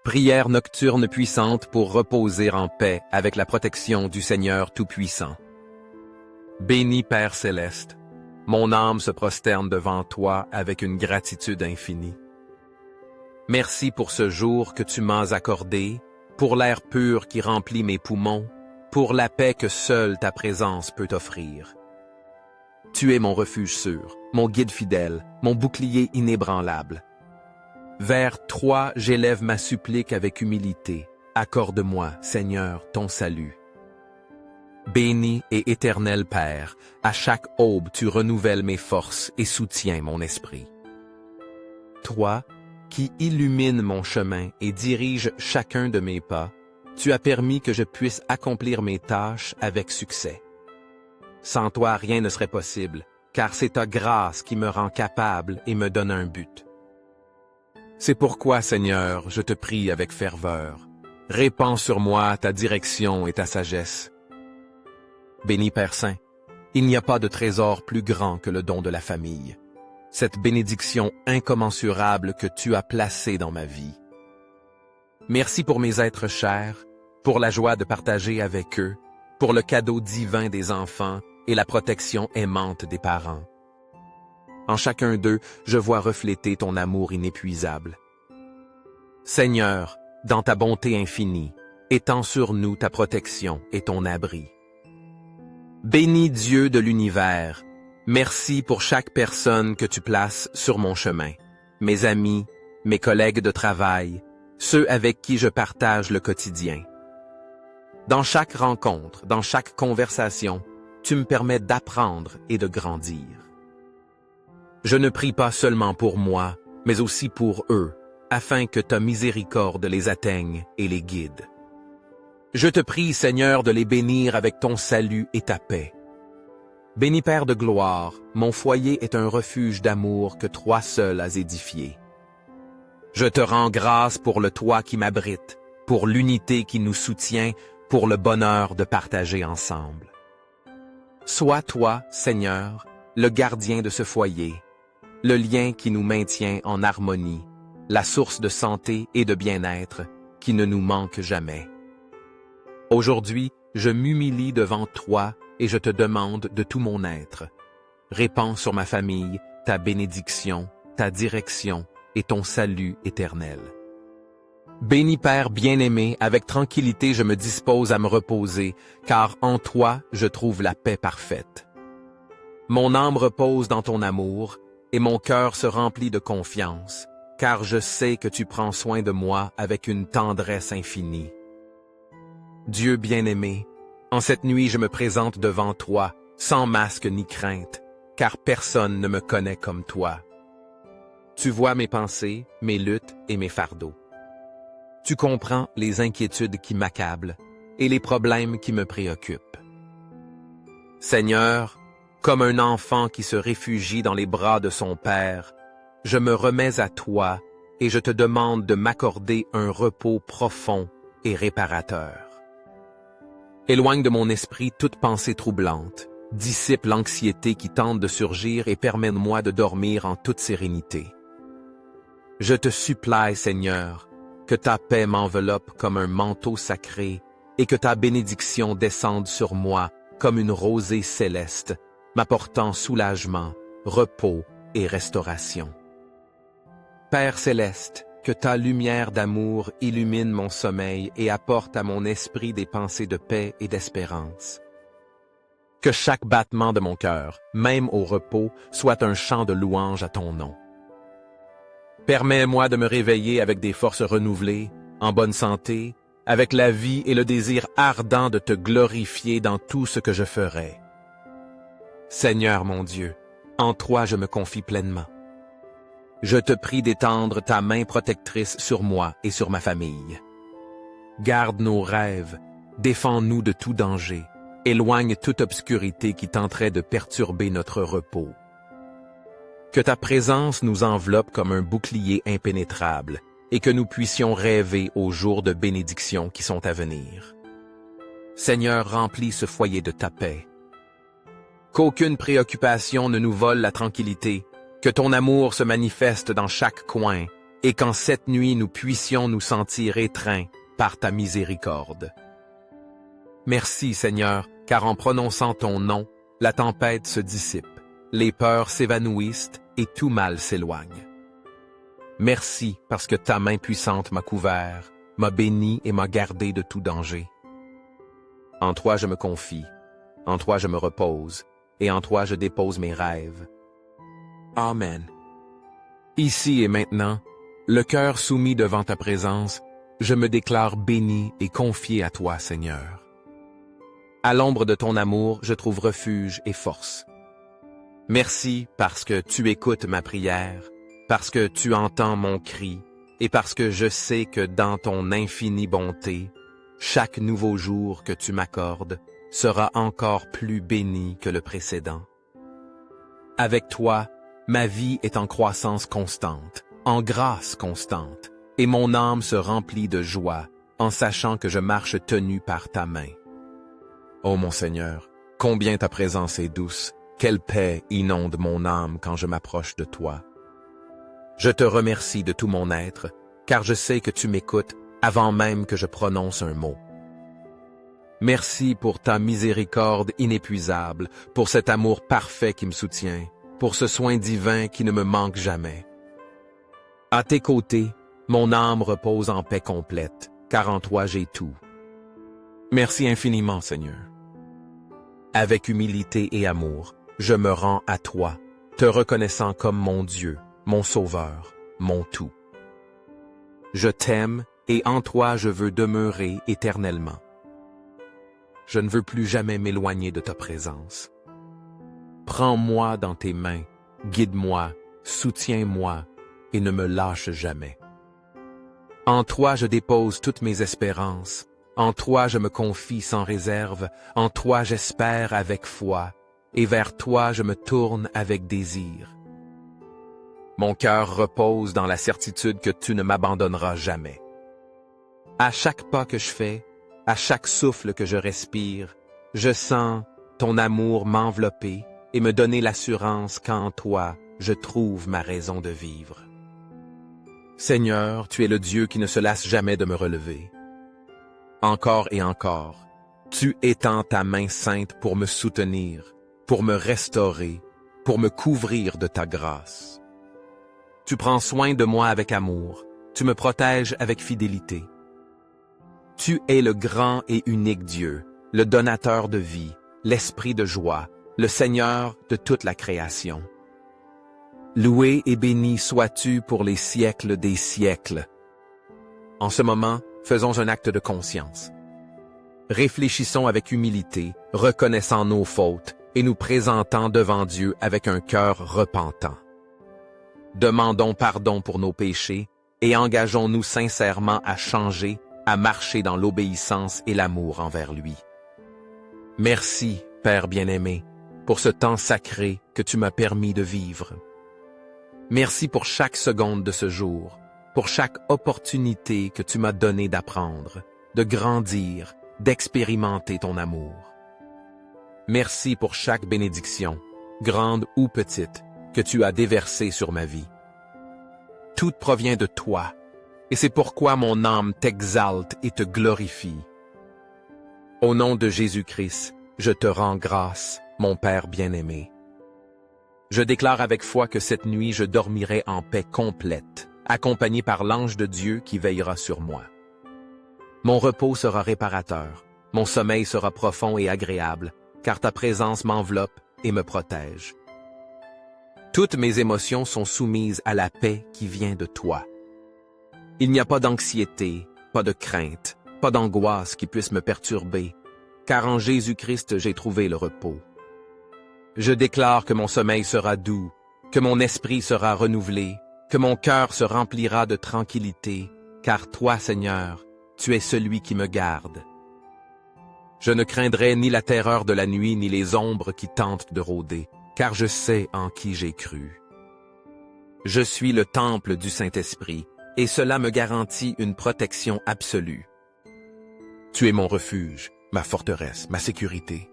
Prière nocturne puissante pour reposer en paix avec la protection du Seigneur Tout-Puissant. Béni Père Céleste, mon âme se prosterne devant toi avec une gratitude infinie. Merci pour ce jour que tu m'as accordé, pour l'air pur qui remplit mes poumons, pour la paix que seule ta présence peut offrir. Tu es mon refuge sûr, mon guide fidèle, mon bouclier inébranlable. Vers toi, j'élève ma supplique avec humilité. Accorde-moi, Seigneur, ton salut. Béni et éternel Père, à chaque aube tu renouvelles mes forces et soutiens mon esprit. Toi, qui illumines mon chemin et diriges chacun de mes pas, tu as permis que je puisse accomplir mes tâches avec succès. Sans toi, rien ne serait possible, car c'est ta grâce qui me rend capable et me donne un but. C'est pourquoi, Seigneur, je te prie avec ferveur. Répands sur moi ta direction et ta sagesse. Béni Père Saint, il n'y a pas de trésor plus grand que le don de la famille. Cette bénédiction incommensurable que tu as placée dans ma vie. Merci pour mes êtres chers, pour la joie de partager avec eux, pour le cadeau divin des enfants et la protection aimante des parents. En chacun d'eux, je vois refléter ton amour inépuisable. Seigneur, dans ta bonté infinie, étends sur nous ta protection et ton abri. Béni Dieu de l'univers, merci pour chaque personne que tu places sur mon chemin, mes amis, mes collègues de travail, ceux avec qui je partage le quotidien. Dans chaque rencontre, dans chaque conversation, tu me permets d'apprendre et de grandir. Je ne prie pas seulement pour moi, mais aussi pour eux, afin que ta miséricorde les atteigne et les guide. Je te prie, Seigneur, de les bénir avec ton salut et ta paix. Béni Père de gloire, mon foyer est un refuge d'amour que toi seul as édifié. Je te rends grâce pour le toit qui m'abrite, pour l'unité qui nous soutient, pour le bonheur de partager ensemble. Sois toi, Seigneur, le gardien de ce foyer, le lien qui nous maintient en harmonie, la source de santé et de bien-être qui ne nous manque jamais. Aujourd'hui, je m'humilie devant toi et je te demande de tout mon être. Répands sur ma famille ta bénédiction, ta direction et ton salut éternel. Béni Père bien-aimé, avec tranquillité je me dispose à me reposer, car en toi je trouve la paix parfaite. Mon âme repose dans ton amour, et mon cœur se remplit de confiance, car je sais que tu prends soin de moi avec une tendresse infinie. Dieu bien-aimé, en cette nuit je me présente devant toi, sans masque ni crainte, car personne ne me connaît comme toi. Tu vois mes pensées, mes luttes et mes fardeaux. Tu comprends les inquiétudes qui m'accablent et les problèmes qui me préoccupent. Seigneur, comme un enfant qui se réfugie dans les bras de son Père, je me remets à toi et je te demande de m'accorder un repos profond et réparateur. Éloigne de mon esprit toute pensée troublante, dissipe l'anxiété qui tente de surgir et permets-moi de dormir en toute sérénité. Je te supplie, Seigneur, que ta paix m'enveloppe comme un manteau sacré et que ta bénédiction descende sur moi comme une rosée céleste, m'apportant soulagement, repos et restauration. Père céleste, que ta lumière d'amour illumine mon sommeil et apporte à mon esprit des pensées de paix et d'espérance. Que chaque battement de mon cœur, même au repos, soit un chant de louange à ton nom. Permets-moi de me réveiller avec des forces renouvelées, en bonne santé, avec la vie et le désir ardent de te glorifier dans tout ce que je ferai. Seigneur mon Dieu, en toi je me confie pleinement. Je te prie d'étendre ta main protectrice sur moi et sur ma famille. Garde nos rêves, défends-nous de tout danger, éloigne toute obscurité qui tenterait de perturber notre repos. Que ta présence nous enveloppe comme un bouclier impénétrable et que nous puissions rêver aux jours de bénédiction qui sont à venir. Seigneur, remplis ce foyer de ta paix. Qu'aucune préoccupation ne nous vole la tranquillité, que ton amour se manifeste dans chaque coin et qu'en cette nuit nous puissions nous sentir étreints par ta miséricorde. Merci, Seigneur, car en prononçant ton nom, la tempête se dissipe, les peurs s'évanouissent et tout mal s'éloigne. Merci parce que ta main puissante m'a couvert, m'a béni et m'a gardé de tout danger. En toi je me confie, en toi je me repose, et en toi je dépose mes rêves. Amen. Ici et maintenant, le cœur soumis devant ta présence, je me déclare béni et confié à toi, Seigneur. À l'ombre de ton amour, je trouve refuge et force. Merci parce que tu écoutes ma prière, parce que tu entends mon cri, et parce que je sais que dans ton infinie bonté, chaque nouveau jour que tu m'accordes sera encore plus béni que le précédent. Avec toi, ma vie est en croissance constante, en grâce constante, et mon âme se remplit de joie en sachant que je marche tenu par ta main. Ô mon Seigneur, combien ta présence est douce, quelle paix inonde mon âme quand je m'approche de toi. Je te remercie de tout mon être, car je sais que tu m'écoutes avant même que je prononce un mot. Merci pour ta miséricorde inépuisable, pour cet amour parfait qui me soutient, pour ce soin divin qui ne me manque jamais. À tes côtés, mon âme repose en paix complète, car en toi j'ai tout. Merci infiniment, Seigneur. Avec humilité et amour, je me rends à toi, te reconnaissant comme mon Dieu, mon Sauveur, mon tout. Je t'aime et en toi je veux demeurer éternellement. Je ne veux plus jamais m'éloigner de ta présence. Prends-moi dans tes mains, guide-moi, soutiens-moi et ne me lâche jamais. En toi je dépose toutes mes espérances, en toi je me confie sans réserve, en toi j'espère avec foi, et vers toi je me tourne avec désir. Mon cœur repose dans la certitude que tu ne m'abandonneras jamais. À chaque pas que je fais, à chaque souffle que je respire, je sens ton amour m'envelopper et me donner l'assurance qu'en toi, je trouve ma raison de vivre. Seigneur, tu es le Dieu qui ne se lasse jamais de me relever. Encore et encore, tu étends ta main sainte pour me soutenir, pour me restaurer, pour me couvrir de ta grâce. Tu prends soin de moi avec amour, tu me protèges avec fidélité. Tu es le grand et unique Dieu, le donateur de vie, l'esprit de joie, le Seigneur de toute la création. Loué et béni sois-tu pour les siècles des siècles. En ce moment, faisons un acte de conscience. Réfléchissons avec humilité, reconnaissant nos fautes et nous présentant devant Dieu avec un cœur repentant. Demandons pardon pour nos péchés et engageons-nous sincèrement à changer, à marcher dans l'obéissance et l'amour envers lui. Merci, Père bien-aimé, pour ce temps sacré que tu m'as permis de vivre. Merci pour chaque seconde de ce jour, pour chaque opportunité que tu m'as donnée d'apprendre, de grandir, d'expérimenter ton amour. Merci pour chaque bénédiction, grande ou petite, que tu as déversée sur ma vie. Tout provient de toi, et c'est pourquoi mon âme t'exalte et te glorifie. Au nom de Jésus-Christ, je te rends grâce, mon Père bien-aimé. Je déclare avec foi que cette nuit je dormirai en paix complète, accompagné par l'ange de Dieu qui veillera sur moi. Mon repos sera réparateur, mon sommeil sera profond et agréable, car ta présence m'enveloppe et me protège. Toutes mes émotions sont soumises à la paix qui vient de toi. Il n'y a pas d'anxiété, pas de crainte, pas d'angoisse qui puisse me perturber, car en Jésus-Christ j'ai trouvé le repos. Je déclare que mon sommeil sera doux, que mon esprit sera renouvelé, que mon cœur se remplira de tranquillité, car toi, Seigneur, tu es celui qui me garde. Je ne craindrai ni la terreur de la nuit, ni les ombres qui tentent de rôder, car je sais en qui j'ai cru. Je suis le temple du Saint-Esprit, et cela me garantit une protection absolue. Tu es mon refuge, ma forteresse, ma sécurité.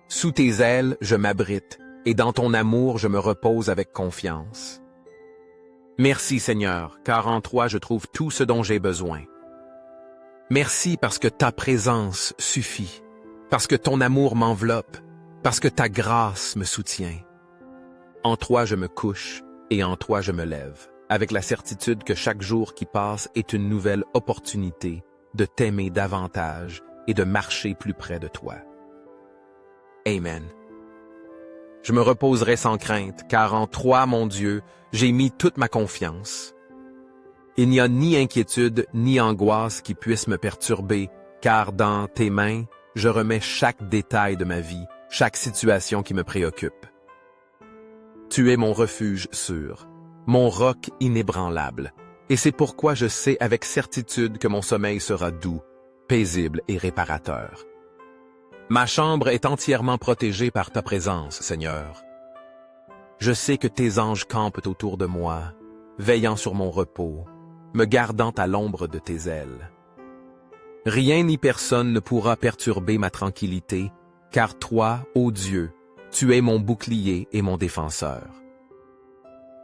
Sous tes ailes, je m'abrite, et dans ton amour, je me repose avec confiance. Merci Seigneur, car en toi je trouve tout ce dont j'ai besoin. Merci parce que ta présence suffit, parce que ton amour m'enveloppe, parce que ta grâce me soutient. En toi je me couche et en toi je me lève, avec la certitude que chaque jour qui passe est une nouvelle opportunité de t'aimer davantage et de marcher plus près de toi. Amen. Je me reposerai sans crainte, car en toi, mon Dieu, j'ai mis toute ma confiance. Il n'y a ni inquiétude ni angoisse qui puisse me perturber, car dans tes mains, je remets chaque détail de ma vie, chaque situation qui me préoccupe. Tu es mon refuge sûr, mon roc inébranlable, et c'est pourquoi je sais avec certitude que mon sommeil sera doux, paisible et réparateur. Ma chambre est entièrement protégée par ta présence, Seigneur. Je sais que tes anges campent autour de moi, veillant sur mon repos, me gardant à l'ombre de tes ailes. Rien ni personne ne pourra perturber ma tranquillité, car toi, ô Dieu, tu es mon bouclier et mon défenseur.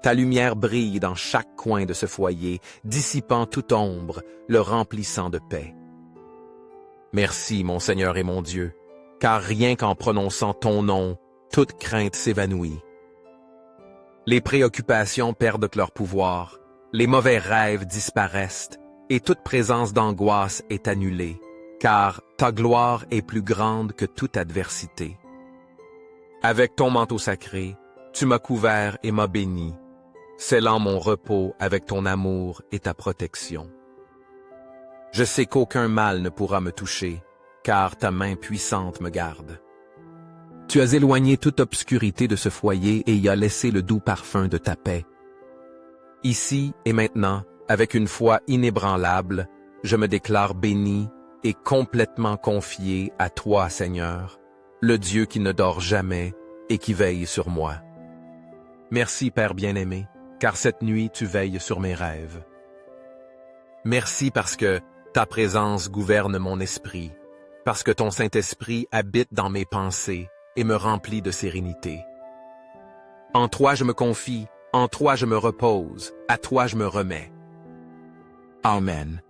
Ta lumière brille dans chaque coin de ce foyer, dissipant toute ombre, le remplissant de paix. Merci, mon Seigneur et mon Dieu, car rien qu'en prononçant ton nom, toute crainte s'évanouit. Les préoccupations perdent leur pouvoir, les mauvais rêves disparaissent, et toute présence d'angoisse est annulée, car ta gloire est plus grande que toute adversité. Avec ton manteau sacré, tu m'as couvert et m'as béni, scellant mon repos avec ton amour et ta protection. Je sais qu'aucun mal ne pourra me toucher, car ta main puissante me garde. Tu as éloigné toute obscurité de ce foyer et y as laissé le doux parfum de ta paix. Ici et maintenant, avec une foi inébranlable, je me déclare béni et complètement confié à toi, Seigneur, le Dieu qui ne dort jamais et qui veille sur moi. Merci, Père bien-aimé, car cette nuit tu veilles sur mes rêves. Merci parce que ta présence gouverne mon esprit, parce que ton Saint-Esprit habite dans mes pensées et me remplit de sérénité. En toi je me confie, en toi je me repose, à toi je me remets. Amen.